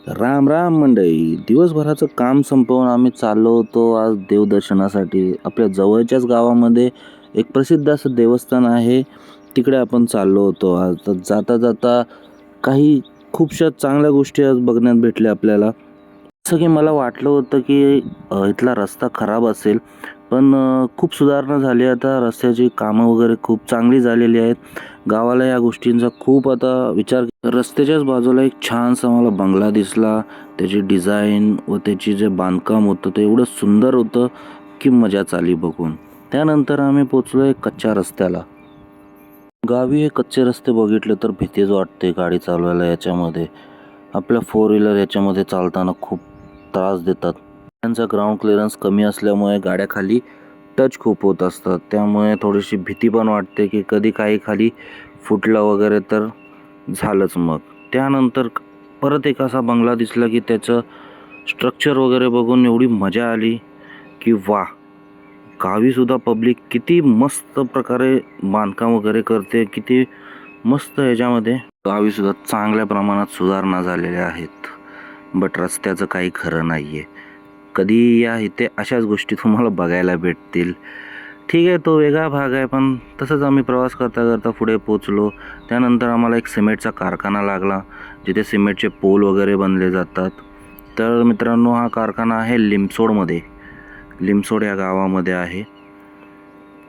राम राम मंडळी. दिवसभराचं काम संपवून आम्ही चाललो होतो आज देवदर्शनासाठी. आपल्या जवळच्याच गावामध्ये एक प्रसिद्ध असं देवस्थान आहे, तिकडे आपण चाललो होतो आज. तर जाता जाता काही खूपशा चांगल्या गोष्टी आज बघण्यात भेटल्या आपल्याला. जसं की मला वाटलं होतं की इथला रस्ता खराब असेल, पण खूप सुधारणा झाली. आता रस्त्याची कामं वगैरे खूप चांगली झालेली आहेत. गावाला या गोष्टींचा खूप आता विचार. रस्त्याच्याच बाजूला एक छानसा मला बंगला दिसला. त्याची डिझाईन व त्याची जे बांधकाम होतं ते एवढं सुंदर होतं की मजाच आली बघून. त्यानंतर आम्ही पोचलो एक कच्च्या रस्त्याला. गावी हे कच्चे रस्ते बघितले तर भीतीच वाटते गाडी चालवायला याच्यामध्ये. आपल्या फोर व्हीलर याच्यामध्ये चालताना खूप त्रास देतात. त्यांचा ग्राउंड क्लिअरन्स कमी असल्यामुळे गाड्या खाली टच खूप होत असतात. त्यामुळे थोडीशी भीती पण वाटते की कधी काही खाली फुटलं वगैरे तर झालंच मग. त्यानंतर परत एक असा बंगला दिसला की त्याचं स्ट्रक्चर वगैरे बघून एवढी मजा आली की वाह! गावीसुद्धा पब्लिक किती मस्त प्रकारे बांधकाम वगैरे करते, किती मस्त ह्याच्यामध्ये. गावीसुद्धा चांगल्या प्रमाणात सुधारणा झालेल्या आहेत. बट रस्त्याचं काही खरं नाही आहे. कधी या इथे अशाच गोष्टी तुम्हाला बघायला भेटतील. ठीक आहे, तो वेगळा भाग आहे, पण तसंच आम्ही प्रवास करता करता पुढे पोचलो. त्यानंतर आम्हाला एक सिमेंटचा कारखाना लागला, जिथे सिमेंटचे पोल वगैरे बनले जातात. तर मित्रांनो, हा कारखाना आहे लिमसोडमध्ये. लिमसोड या गावामध्ये आहे.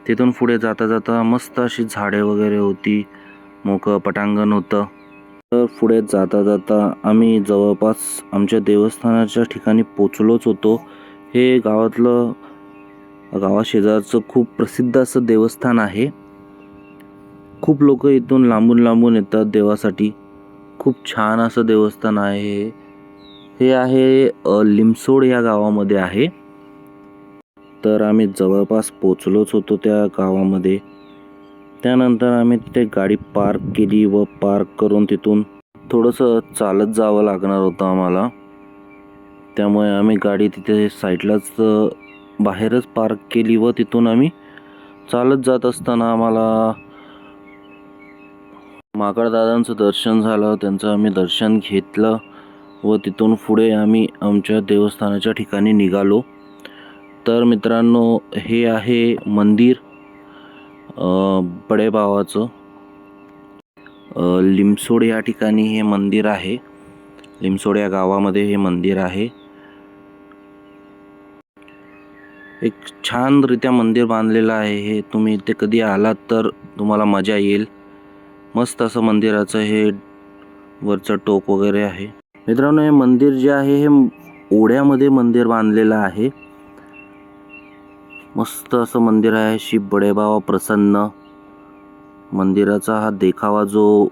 तिथून पुढे जाता जाता मस्त अशी झाडे वगैरे होती, मोकळं पटांगण होतं. तर पुढे जाता जाता आम्ही जवळपास आमच्या देवस्थानाच्या ठिकाणी पोचलोच होतो. हे गावाशेजारचं खूप प्रसिद्ध असं देवस्थान आहे. खूप लोक इथून लांबून लांबून येतात देवासाठी. खूप छान असं देवस्थान आहे हे आहे लिमसोड या गावामध्ये आहे. तर आम्ही जवळपास पोचलोच होतो त्या गावामध्ये. त्यानंतर आम्ही तिथे गाडी पार्क केली व पार्क करून तिथून थोडंसं चालत जावं लागणार होतं आम्हाला. त्यामुळे आम्ही गाडी तिथे साईडलाच बाहेरच पार्क केली व तिथून आम्ही चालत जात असताना आम्हाला माकडदादांचं दर्शन झालं. त्यांचं आम्ही दर्शन घेतलं व तिथून पुढे आम्ही आमच्या देवस्थानाच्या ठिकाणी निघालो. तर मित्रांनो, हे आहे मंदिर बडेबावाचं. लिमसोड या ठिकाणी हे मंदिर आहे. लिमसोड या गावामध्ये हे मंदिर आहे. एक छानरित्या मंदिर बांधलेलं आहे हे. तुम्ही इथे कधी आलात तर तुम्हाला मजा येईल. मस्त असं मंदिराचं हे वरचं टोक वगैरे आहे. मित्रांनो, हे मंदिर जे आहे हे ओढ्यामध्ये मंदिर बांधलेलं आहे. मस्त असं मंदिर आहे. शिव बडेबावा प्रसन्न. मंदिराचा हा देखावा जो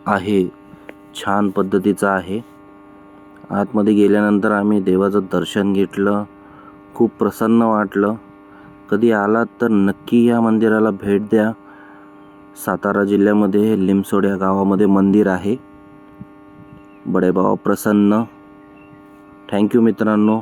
आहे छान पद्धतीचा आहे. आतमध्ये गेल्यानंतर आम्ही देवाचं दर्शन घेतलं. खूप प्रसन्न वाटलं. कधी आलात तर नक्की या मंदिराला भेट द्या. सातारा जिल्ह्यामध्ये लिमसोड या गावामध्ये मंदिर आहे बडेबावा प्रसन्न. थँक्यू मित्रांनो.